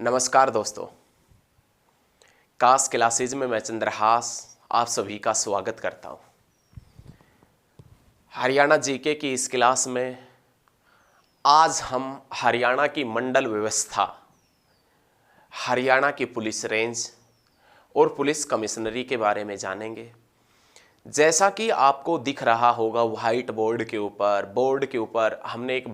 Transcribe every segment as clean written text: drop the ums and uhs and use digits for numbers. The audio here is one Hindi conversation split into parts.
नमस्कार दोस्तों, कास क्लासेज में मैं चंद्रहास आप सभी का स्वागत करता हूं। हरियाणा जीके की इस क्लास में आज हम हरियाणा की मंडल व्यवस्था, हरियाणा की पुलिस रेंज और पुलिस कमिश्नरी के बारे में जानेंगे। जैसा कि आपको दिख रहा होगा व्हाइट बोर्ड के ऊपर हमने एक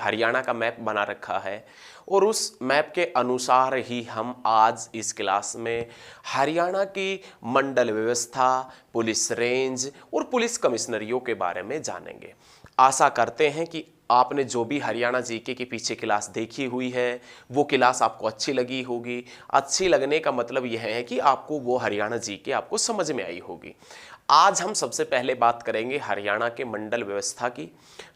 हरियाणा का मैप बना रखा है और उस मैप के अनुसार ही हम आज इस क्लास में हरियाणा की मंडल व्यवस्था, पुलिस रेंज और पुलिस कमिश्नरियों के बारे में जानेंगे। आशा करते हैं कि आपने जो भी हरियाणा जीके की पीछे क्लास देखी हुई है वो क्लास आपको अच्छी लगी होगी। अच्छी लगने का मतलब यह है कि आपको वो हरियाणा जीके आपको समझ में आई होगी। आज हम सबसे पहले बात करेंगे हरियाणा के मंडल व्यवस्था की।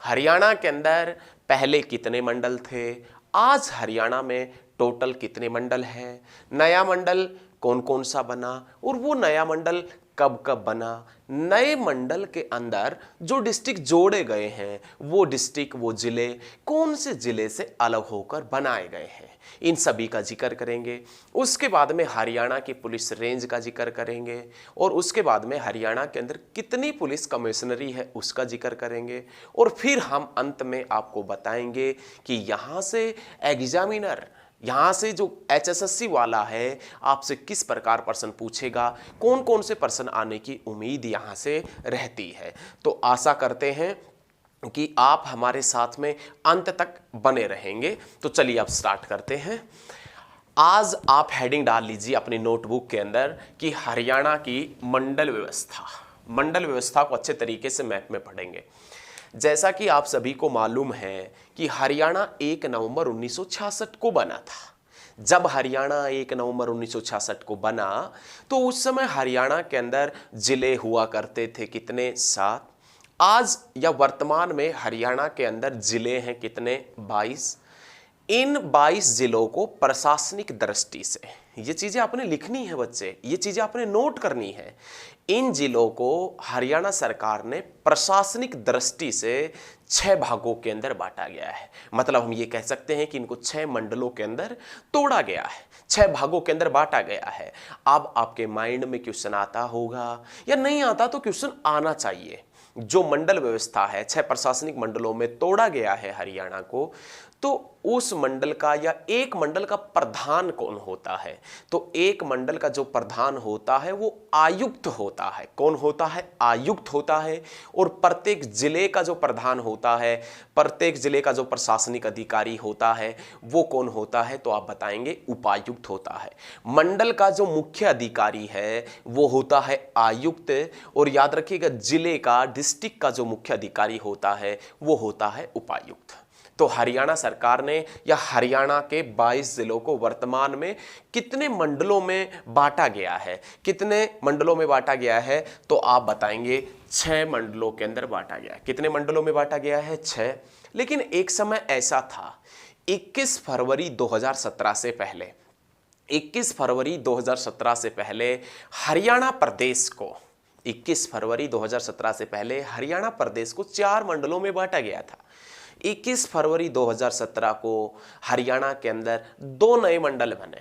हरियाणा के अंदर पहले कितने मंडल थे, आज हरियाणा में टोटल कितने मंडल हैं, नया मंडल कौन कौन सा बना और वो नया मंडल कब कब बना, नए मंडल के अंदर जो डिस्ट्रिक्ट जोड़े गए हैं वो डिस्ट्रिक्ट, वो जिले कौन से जिले से अलग होकर बनाए गए हैं, इन सभी का जिक्र करेंगे। उसके बाद में हरियाणा की पुलिस रेंज का जिक्र करेंगे और उसके बाद में हरियाणा के अंदर कितनी पुलिस कमिश्नरी है उसका जिक्र करेंगे और फिर हम अंत में आपको बताएंगे कि यहाँ से एग्जामिनर, यहाँ से जो HSSC वाला है आपसे किस प्रकार प्रश्न पूछेगा, कौन कौन से प्रश्न आने की उम्मीद यहाँ से रहती है। तो आशा करते हैं कि आप हमारे साथ में अंत तक बने रहेंगे। तो चलिए अब स्टार्ट करते हैं। आज आप हेडिंग डाल लीजिए अपनी नोटबुक के अंदर कि हरियाणा की मंडल व्यवस्था। मंडल व्यवस्था को अच्छे तरीके से मैप में पढ़ेंगे। जैसा कि आप सभी को मालूम है कि हरियाणा 1 नवंबर 1966 को बना था। जब हरियाणा 1 नवंबर 1966 को बना तो उस समय हरियाणा के अंदर जिले हुआ करते थे कितने, 7। आज या वर्तमान में हरियाणा के अंदर जिले हैं कितने, 22। इन 22 जिलों को प्रशासनिक दृष्टि से, ये चीजें आपने लिखनी है बच्चे, ये चीजें आपने नोट करनी है। इन जिलों को हरियाणा सरकार ने प्रशासनिक दृष्टि से 6 भागों के अंदर बांटा गया है। मतलब हम ये कह सकते हैं कि इनको 6 मंडलों के अंदर तोड़ा गया है, 6 भागों के अंदर बांटा गया है। अब आपके माइंड में क्वेश्चन आता होगा या नहीं आता, तो क्वेश्चन आना चाहिए। जो मंडल व्यवस्था है 6 प्रशासनिक मंडलों में तोड़ा गया है हरियाणा को, तो उस मंडल का या एक मंडल का प्रधान कौन होता है? तो एक मंडल का जो प्रधान होता है वो आयुक्त होता है। कौन होता है? आयुक्त होता है। और प्रत्येक जिले का जो प्रधान होता है, प्रत्येक जिले का जो प्रशासनिक अधिकारी होता है वो कौन होता है? तो आप बताएंगे उपायुक्त होता है। मंडल का जो मुख्य अधिकारी है वो होता है आयुक्त। और याद रखिएगा जिले का, डिस्ट्रिक्ट का जो मुख्य अधिकारी होता है वो होता है उपायुक्त। तो हरियाणा सरकार ने या हरियाणा के 22 जिलों को वर्तमान में कितने मंडलों में बांटा गया है? कितने मंडलों में बांटा गया है? तो आप बताएंगे 6 मंडलों के अंदर बांटा गया है। कितने मंडलों में बांटा गया है? 6। लेकिन एक समय ऐसा था 21 फरवरी 2017 से पहले, 21 फरवरी 2017 से पहले हरियाणा प्रदेश को, 21 फरवरी 2017 से पहले हरियाणा प्रदेश को 4 मंडलों में बांटा गया था। 21 फरवरी 2017 को हरियाणा के अंदर 2 नए मंडल बने।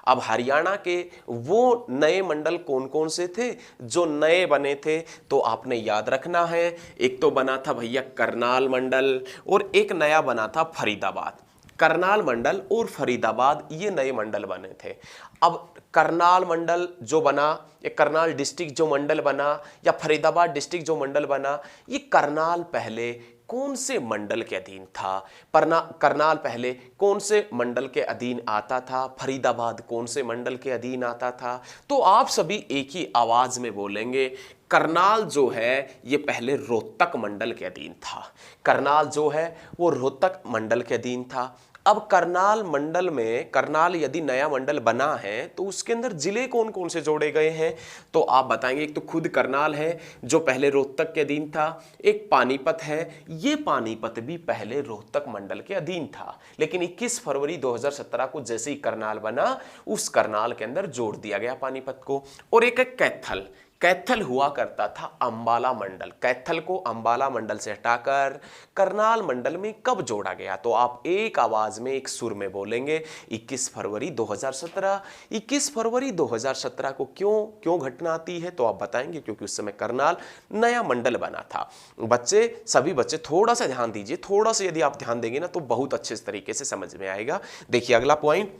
अब हरियाणा के वो नए मंडल कौन कौन से थे जो नए बने थे? तो आपने याद रखना है, एक तो बना था भैया करनाल मंडल और एक नया बना था फरीदाबाद। करनाल मंडल और फरीदाबाद ये नए मंडल बने थे। अब करनाल मंडल जो बना, या करनाल डिस्ट्रिक्ट जो मंडल बना, या फरीदाबाद डिस्ट्रिक्ट जो मंडल बना, ये करनाल पहले कौन से मंडल के अधीन था? करनाल पहले कौन से मंडल के अधीन आता था? फरीदाबाद कौन से मंडल के अधीन आता था? तो आप सभी एक ही आवाज में बोलेंगे, करनाल जो है ये पहले रोहतक मंडल के अधीन था। करनाल जो है वो रोहतक मंडल के अधीन था। अब करनाल मंडल में, करनाल यदि नया मंडल बना है तो उसके अंदर जिले कौन कौन से जोड़े गए हैं? तो आप बताएंगे एक तो खुद करनाल है जो पहले रोहतक के अधीन था, एक पानीपत है, ये पानीपत भी पहले रोहतक मंडल के अधीन था। लेकिन 21 फरवरी 2017 को जैसे ही करनाल बना उस करनाल के अंदर जोड़ दिया गया पानीपत को। और एक है कैथल। कैथल हुआ करता था अंबाला मंडल। कैथल को अंबाला मंडल से हटाकर करनाल मंडल में कब जोड़ा गया? तो आप एक आवाज में एक सुर में बोलेंगे 21 फरवरी 2017। 21 फरवरी 2017 को क्यों घटना आती है? तो आप बताएंगे क्योंकि उस समय करनाल नया मंडल बना था। बच्चे, सभी बच्चे थोड़ा सा ध्यान दीजिए, थोड़ा सा यदि आप ध्यान देंगे ना तो बहुत अच्छे तरीके से समझ में आएगा। देखिए अगला पॉइंट,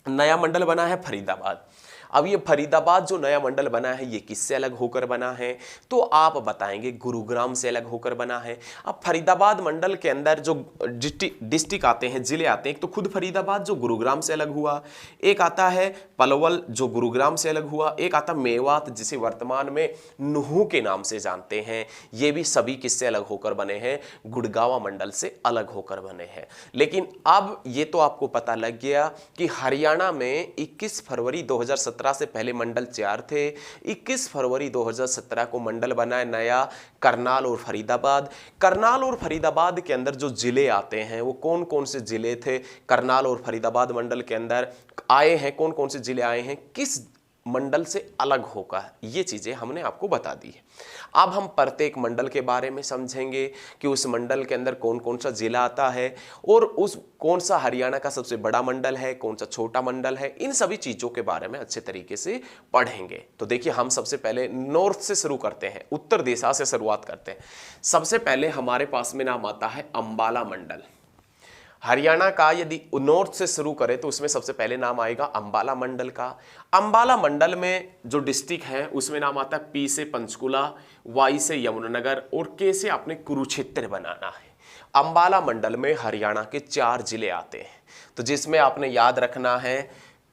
नया मंडल बना है फरीदाबाद। अब ये फरीदाबाद जो नया मंडल बना है ये किससे अलग होकर बना है? तो आप बताएंगे गुरुग्राम से अलग होकर बना है। अब फरीदाबाद मंडल के अंदर जो डिस्ट्रिक्ट आते हैं, जिले आते हैं, एक तो खुद फरीदाबाद जो गुरुग्राम से अलग हुआ, एक आता है पलवल जो गुरुग्राम से अलग हुआ, एक आता मेवात जिसे वर्तमान में नुहू के नाम से जानते हैं। ये भी सभी किससे अलग होकर बने हैं? गुड़गांव मंडल से अलग होकर बने हैं। लेकिन अब ये तो आपको पता लग गया कि हरियाणा में 21 फरवरी 2017 से पहले मंडल 4 थे। 21 फरवरी 2017 को मंडल बना है नया करनाल और फरीदाबाद। करनाल और फरीदाबाद के अंदर जो जिले आते हैं वो कौन कौन से जिले थे? करनाल और फरीदाबाद मंडल के अंदर आए हैं, कौन कौन से जिले आए हैं, किस मंडल से अलग होगा, ये चीजें हमने आपको बता दी है। अब हम प्रत्येक मंडल के बारे में समझेंगे कि उस मंडल के अंदर कौन कौन सा जिला आता है और उस कौन सा हरियाणा का सबसे बड़ा मंडल है, कौन सा छोटा मंडल है। इन सभी चीजों के बारे में अच्छे तरीके से पढ़ेंगे। तो देखिए हम सबसे पहले नॉर्थ से शुरू करते हैं, उत्तर दिशा से शुरुआत करते हैं। सबसे पहले हमारे पास में नाम आता है अंबाला मंडल। हरियाणा का यदि नॉर्थ से शुरू करें तो उसमें सबसे पहले नाम आएगा अंबाला मंडल का। अंबाला मंडल में जो डिस्ट्रिक्ट है उसमें नाम आता है पी से पंचकुला, वाई से यमुनानगर और के से आपने कुरुक्षेत्र बनाना है। अंबाला मंडल में हरियाणा के 4 जिले आते हैं, तो जिसमें आपने याद रखना है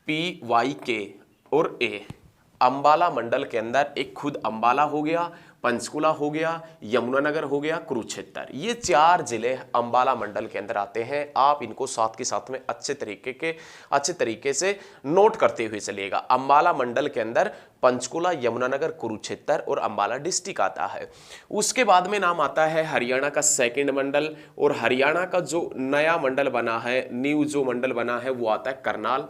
पी, वाई, के और ए। अंबाला मंडल के अंदर एक खुद अंबाला हो गया, पंचकुला हो गया, यमुनानगर हो गया, कुरुक्षेत्र, ये 4 जिले अंबाला मंडल के अंदर आते हैं। आप इनको साथ के साथ में अच्छे तरीके से नोट करते हुए चलिएगा। अंबाला मंडल के अंदर पंचकुला, यमुनानगर, कुरुक्षेत्र और अंबाला डिस्ट्रिक्ट आता है। उसके बाद में नाम आता है हरियाणा का सेकंड मंडल, और हरियाणा का जो नया मंडल बना है, न्यू जो मंडल बना है वो आता है करनाल।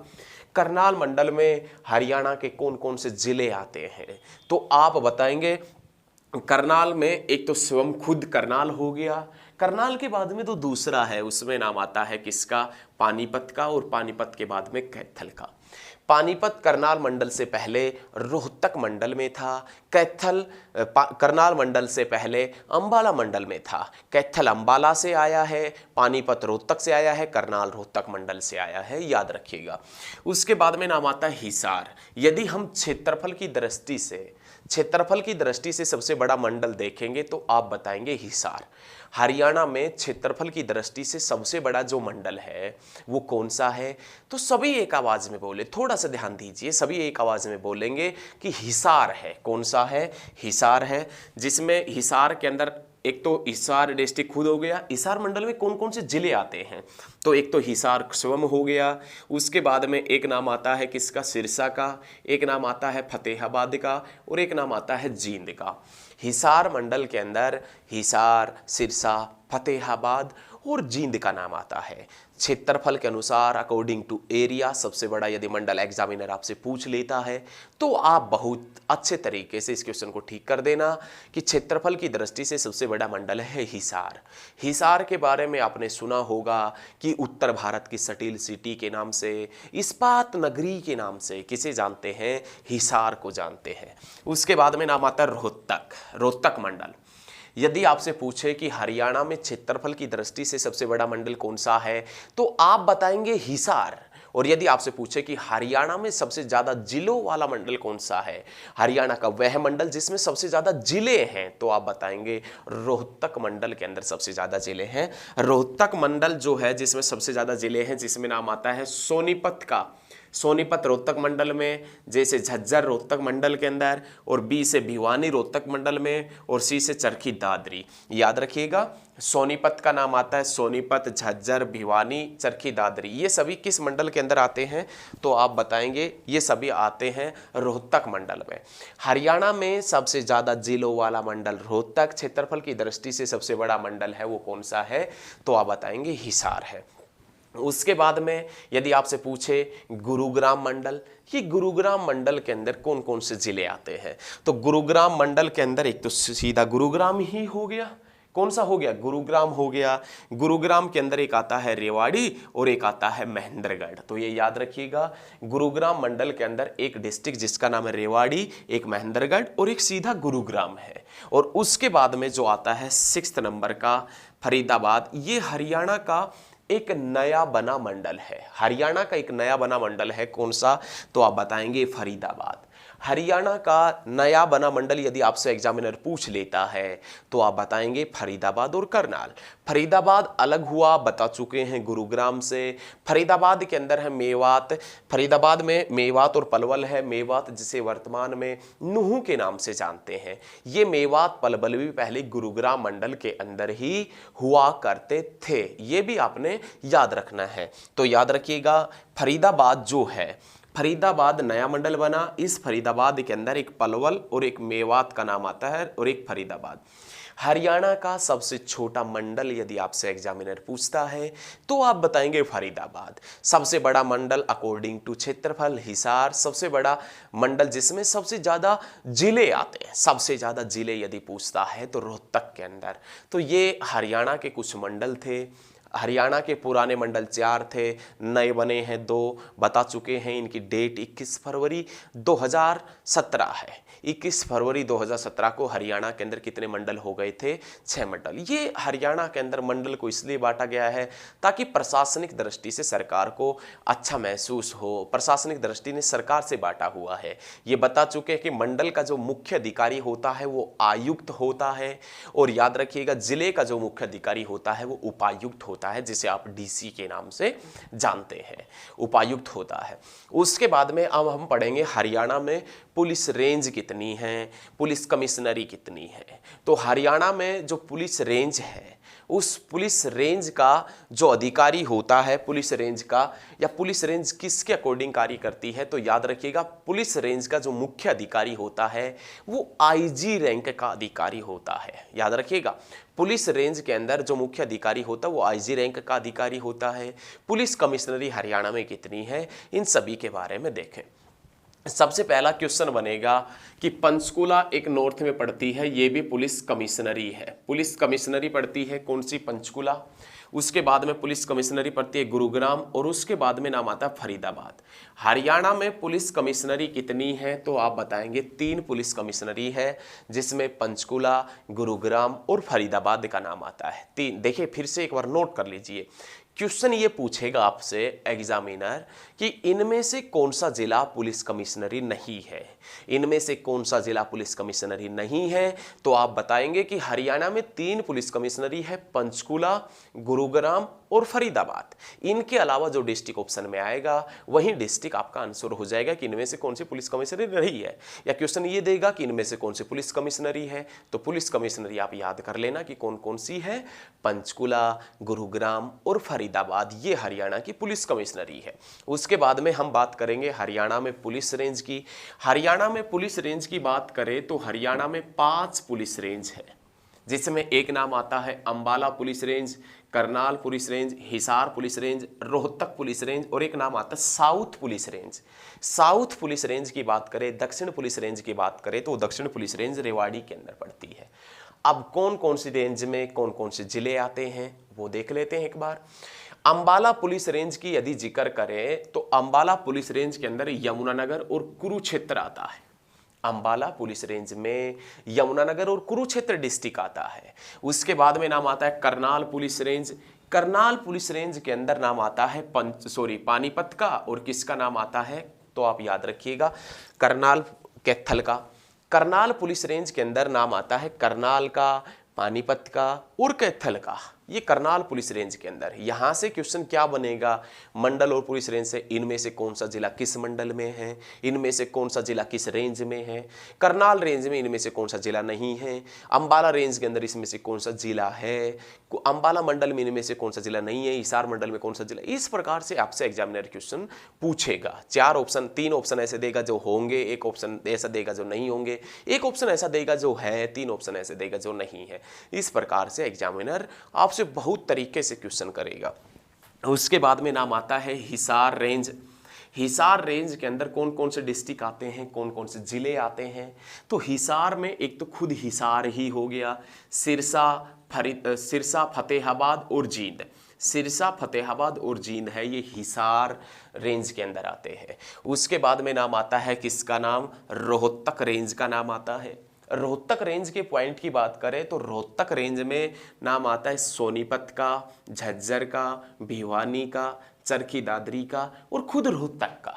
करनाल मंडल में हरियाणा के कौन कौन से जिले आते हैं? तो आप बताएंगे करनाल में एक तो स्वयं खुद करनाल हो गया, करनाल के बाद में तो दूसरा है, उसमें नाम आता है किसका? पानीपत का, और पानीपत के बाद में कैथल का। पानीपत करनाल मंडल से पहले रोहतक मंडल में था, कैथल करनाल मंडल से पहले अंबाला मंडल में था। कैथल अंबाला से आया है, पानीपत रोहतक से आया है, करनाल रोहतक मंडल से आया है, याद रखिएगा। उसके बाद में नाम आता है हिसार। यदि हम क्षेत्रफल की दृष्टि से सबसे बड़ा मंडल देखेंगे तो आप बताएंगे हिसार। हरियाणा में क्षेत्रफल की दृष्टि से सबसे बड़ा जो मंडल है वो कौन सा है? तो सभी एक आवाज में बोले, थोड़ा सा ध्यान दीजिए, सभी एक आवाज में बोलेंगे कि हिसार है। कौन सा है? हिसार है, जिसमें हिसार के अंदर एक तो हिसार डिस्ट्रिक्ट खुद हो गया। हिसार मंडल में कौन कौन से जिले आते हैं? तो एक तो हिसार स्वयं हो गया, उसके बाद में एक नाम आता है किसका? सिरसा का, एक नाम आता है फतेहाबाद का, और एक नाम आता है जींद का। हिसार मंडल के अंदर हिसार, सिरसा, फतेहाबाद और जींद का नाम आता है। क्षेत्रफल के अनुसार अकॉर्डिंग टू एरिया सबसे बड़ा यदि मंडल एग्जामिनर आपसे पूछ लेता है तो आप बहुत अच्छे तरीके से इस क्वेश्चन को ठीक कर देना कि क्षेत्रफल की दृष्टि से सबसे बड़ा मंडल है हिसार। हिसार के बारे में आपने सुना होगा कि उत्तर भारत की स्टील सिटी के नाम से, इस्पात नगरी के नाम से किसे जानते हैं? हिसार को जानते हैं। उसके बाद में नाम आता है रोहतक मंडल। यदि आपसे पूछे कि हरियाणा में क्षेत्रफल की दृष्टि से सबसे बड़ा मंडल कौन सा है तो आप बताएंगे हिसार। और यदि आपसे पूछे कि हरियाणा में सबसे ज्यादा जिलों वाला मंडल कौन सा है, हरियाणा का वह मंडल जिसमें सबसे ज्यादा जिले हैं, तो आप बताएंगे रोहतक मंडल के अंदर सबसे ज्यादा जिले हैं। रोहतक मंडल जो है जिसमें सबसे ज्यादा जिले हैं, जिसमें नाम आता है सोनीपत का। सोनीपत रोहतक मंडल में, जैसे झज्जर रोहतक मंडल के अंदर, और बी से भिवानी रोहतक मंडल में, और सी से चरखी दादरी। याद रखिएगा सोनीपत का नाम आता है सोनीपत, झज्जर, भिवानी, चरखी दादरी। ये सभी किस मंडल के अंदर आते हैं? तो आप बताएंगे ये सभी आते हैं रोहतक मंडल में। हरियाणा में सबसे ज्यादा जिलों वाला मंडल रोहतक, क्षेत्रफल की दृष्टि से सबसे बड़ा मंडल है वो कौन सा है? तो आप बताएंगे हिसार है। उसके बाद में यदि आपसे पूछे गुरुग्राम मंडल, ये गुरुग्राम मंडल के अंदर कौन कौन से जिले आते हैं, तो गुरुग्राम मंडल के अंदर एक तो सीधा गुरुग्राम ही हो गया, कौन सा हो गया, गुरुग्राम हो गया। गुरुग्राम के अंदर एक आता है रेवाड़ी और एक आता है महेंद्रगढ़, तो ये याद रखिएगा, गुरुग्राम मंडल के अंदर एक डिस्ट्रिक्ट जिसका नाम है रेवाड़ी, एक महेंद्रगढ़ और एक सीधा गुरुग्राम है। और उसके बाद में जो आता है 6 नंबर का फरीदाबाद, ये हरियाणा का एक नया बना मंडल है, हरियाणा का एक नया बना मंडल है, कौन सा, तो आप बताएंगे फरीदाबाद। हरियाणा का नया बना मंडल यदि आपसे एग्जामिनर पूछ लेता है तो आप बताएंगे फरीदाबाद और करनाल। फरीदाबाद अलग हुआ, बता चुके हैं गुरुग्राम से। फरीदाबाद के अंदर है मेवात, फरीदाबाद में मेवात और पलवल है। मेवात जिसे वर्तमान में नुहू के नाम से जानते हैं, ये मेवात पलवल भी पहले गुरुग्राम मंडल के अंदर ही हुआ करते थे, ये भी आपने याद रखना है। तो याद रखिएगा फरीदाबाद जो है, फरीदाबाद नया मंडल बना, इस फरीदाबाद के अंदर एक पलवल और एक मेवात का नाम आता है और एक फरीदाबाद। हरियाणा का सबसे छोटा मंडल यदि आपसे एग्जामिनर पूछता है तो आप बताएंगे फरीदाबाद। सबसे बड़ा मंडल अकॉर्डिंग टू क्षेत्रफल हिसार, सबसे बड़ा मंडल जिसमें सबसे ज्यादा जिले आते हैं, सबसे ज्यादा जिले यदि पूछता है तो रोहतक के अंदर। तो ये हरियाणा के कुछ मंडल थे। हरियाणा के पुराने मंडल 4 थे, नए बने हैं 2, बता चुके हैं। इनकी डेट 21 फरवरी 2017 है। 21 फरवरी 2017 को हरियाणा के अंदर कितने मंडल हो गए थे, 6 मंडल। ये हरियाणा के अंदर मंडल को इसलिए बांटा गया है ताकि प्रशासनिक दृष्टि से सरकार को अच्छा महसूस हो, प्रशासनिक दृष्टि ने सरकार से बांटा हुआ है। ये बता चुके हैं कि मंडल का जो मुख्य अधिकारी होता है वो आयुक्त होता है, और याद रखिएगा जिले का जो मुख्य अधिकारी होता है वो उपायुक्त होता है, जिसे आप डीसी के नाम से जानते हैं, उपायुक्त होता है। उसके बाद में अब हम पढ़ेंगे हरियाणा में पुलिस रेंज कितनी है, पुलिस कमिश्नरी कितनी है। तो हरियाणा में जो पुलिस रेंज है, उस पुलिस रेंज का जो अधिकारी होता है, पुलिस रेंज का, या पुलिस रेंज किसके अकॉर्डिंग कार्य करती है, तो याद रखिएगा पुलिस रेंज का जो मुख्य अधिकारी होता है वो आईजी रैंक का अधिकारी होता है। याद रखिएगा पुलिस रेंज के अंदर जो मुख्य अधिकारी होता है वो आईजी रैंक का अधिकारी होता है। पुलिस कमिश्नरी हरियाणा में कितनी है, इन सभी के बारे में देखें। सबसे पहला क्वेश्चन बनेगा कि पंचकुला एक नॉर्थ में पड़ती है, ये भी पुलिस कमिश्नरी है। पुलिस कमिश्नरी पड़ती है कौन सी, पंचकुला। उसके बाद में पुलिस कमिश्नरी पड़ती है गुरुग्राम, और उसके बाद में नाम आता है फरीदाबाद। हरियाणा में पुलिस कमिश्नरी कितनी है, तो आप बताएंगे 3 पुलिस कमिश्नरी है, जिसमें पंचकुला, गुरुग्राम और फरीदाबाद का नाम आता है 3। देखिए फिर से एक बार नोट कर लीजिए, क्वेश्चन ये पूछेगा आपसे एग्जामिनर कि इनमें से कौन सा जिला पुलिस कमिश्नरी नहीं है, इनमें से कौन सा जिला पुलिस कमिश्नरी नहीं है, तो आप बताएंगे कि हरियाणा में 3 पुलिस कमिश्नरी है, पंचकुला, गुरुग्राम और फरीदाबाद। इनके अलावा जो डिस्ट्रिक्ट ऑप्शन में आएगा वही डिस्ट्रिक्ट आपका आंसर हो जाएगा कि इनमें से कौन सी पुलिस कमिश्नरी रही है। या क्वेश्चन ये देगा कि इनमें से कौन सी पुलिस कमिश्नरी है, तो पुलिस कमिश्नरी आप याद कर लेना कि कौन कौन सी है, पंचकुला, गुरुग्राम और फरीदाबाद, ये हरियाणा की पुलिस कमिश्नरी है। उसके बाद में हम बात करेंगे हरियाणा में पुलिस रेंज की। हरियाणा में पुलिस रेंज की बात करें तो हरियाणा में 5 पुलिस रेंज है, जिसमें एक नाम आता है Ambala police range, Karnal police range, Hisar police range, Rohtak police range, और एक नाम आता है south police range. South police range की बात करें, दक्षिण पुलिस रेंज की बात करें तो दक्षिण पुलिस रेंज रेवाड़ी के अंदर पड़ती है। अब कौन कौन सी रेंज में कौन कौन से जिले आते हैं वो देख लेते हैं एक बार। अंबाला पुलिस रेंज की यदि जिक्र करें तो अंबाला पुलिस रेंज के अंदर यमुनानगर और कुरुक्षेत्र आता है। अंबाला पुलिस रेंज में यमुनानगर और कुरुक्षेत्र डिस्ट्रिक्ट आता है। उसके बाद में नाम आता है Karnal police range. Karnal police range के अंदर नाम आता है पानीपत का, और किसका नाम आता है, तो आप याद रखिएगा करनाल कैथल का। करनाल पुलिस रेंज के अंदर नाम आता है करनाल का, पानीपत का और कैथल का। ये करनाल पुलिस रेंज के अंदर। यहां से क्वेश्चन क्या बनेगा, मंडल और पुलिस रेंज से इनमें से कौन सा जिला किस मंडल में है, इनमें से कौन सा जिला किस रेंज में है। करनाल रेंज में इनमें से कौन सा जिला नहीं है, अंबाला रेंज के अंदर इसमें से कौन सा जिला है, अंबाला मंडल में इनमें से कौन सा जिला नहीं है, हिसार मंडल में कौन सा जिला। इस प्रकार से आपसे एग्जामिनर क्वेश्चन पूछेगा। 4 ऑप्शन, 3 ऑप्शन ऐसे देगा जो होंगे, 1 ऑप्शन ऐसा देगा जो नहीं होंगे, 1 ऑप्शन ऐसा देगा जो है, 3 ऑप्शन ऐसे देगा जो नहीं है। इस प्रकार से एग्जामिनर आपसे बहुत तरीके से क्वेश्चन करेगा। उसके बाद में नाम आता है हिसार रेंज। हिसार रेंज के अंदर कौन कौन से डिस्ट्रिक्ट आते हैं, कौन कौन से जिले आते हैं? तो हिसार में एक तो खुद हिसार ही हो गया, सिरसा, फतेहाबाद और जींद। सिरसा, फतेहाबाद और जींद है, ये हिसार रेंज के अंदर आते हैं। उसके बाद में नाम आता है किसका नाम? रोहतक रेंज का नाम आता है। रोहतक रेंज के पॉइंट की बात करें तो रोहतक रेंज में नाम आता है सोनीपत का, झज्जर का, भिवानी का, चरखी दादरी का और खुद रोहतक का।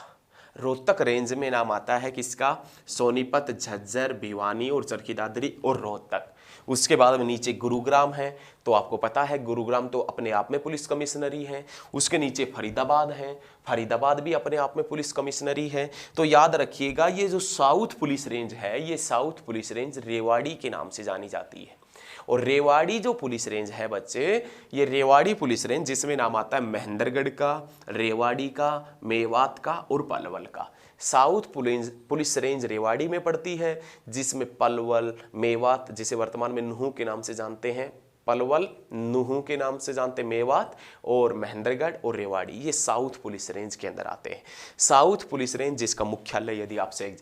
रोहतक रेंज में नाम आता है किसका? सोनीपत, झज्जर, भिवानी और चरखी दादरी और रोहतक। उसके बाद में नीचे गुरुग्राम है, तो आपको पता है गुरुग्राम तो अपने आप में पुलिस कमिश्नरी है। उसके नीचे फरीदाबाद है, फरीदाबाद भी अपने आप में पुलिस कमिश्नरी है। तो याद रखिएगा ये जो साउथ पुलिस रेंज है, ये साउथ पुलिस रेंज रेवाड़ी के नाम से जानी जाती है। और रेवाड़ी जो पुलिस रेंज है बच्चे, ये रेवाड़ी पुलिस रेंज जिसमें नाम आता है महेंद्रगढ़ का, रेवाड़ी का, मेवात का और पलवल का। साउथ पुलिस रेंज रेवाड़ी में पड़ती है, जिसमें पलवल, मेवात, जिसे वर्तमान में नुहू के नाम से जानते हैं, पलवल, नुहू के नाम से जानते हैं, मेवात और महेंद्रगढ़ और रेवाड़ी, ये साउथ पुलिस रेंज के अंदर आते हैं। साउथ पुलिस रेंज जिसका मुख्यालय यदि आपसे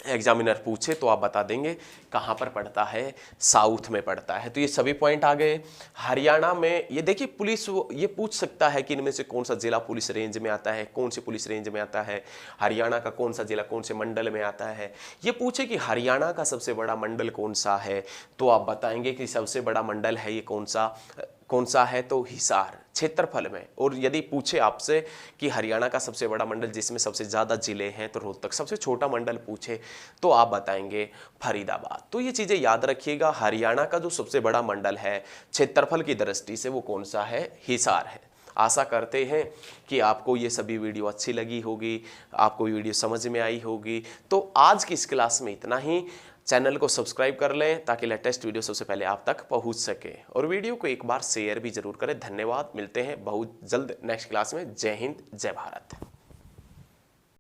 एग्जामिनर पूछे तो आप बता देंगे कहाँ पर पड़ता है, साउथ में पड़ता है। तो ये सभी पॉइंट आ गए। हरियाणा में ये देखिए पुलिस ये पूछ सकता है कि इनमें से कौन सा जिला पुलिस रेंज में आता है, कौन सी पुलिस रेंज में आता है, हरियाणा का कौन सा जिला कौन से मंडल में आता है। ये पूछे कि हरियाणा का सबसे बड़ा मंडल कौन सा है, तो आप बताएंगे कि सबसे बड़ा मंडल है ये कौन सा है, तो हिसार क्षेत्रफल में। और यदि पूछे आपसे कि हरियाणा का सबसे बड़ा मंडल जिसमें सबसे ज़्यादा जिले हैं, तो रोहतक। सबसे छोटा मंडल पूछे तो आप बताएंगे फरीदाबाद। तो ये चीज़ें याद रखिएगा। हरियाणा का जो सबसे बड़ा मंडल है क्षेत्रफल की दृष्टि से वो कौन सा है? हिसार है। आशा करते हैं कि आपको ये सभी वीडियो अच्छी लगी होगी, आपको वीडियो समझ में आई होगी। तो आज की इस क्लास में इतना ही। चैनल को सब्सक्राइब कर लें ताकि लेटेस्ट वीडियो सबसे पहले आप तक पहुंच सके, और वीडियो को एक बार शेयर भी जरूर करें। धन्यवाद, मिलते हैं बहुत जल्द नेक्स्ट क्लास में। जय हिंद, जय भारत।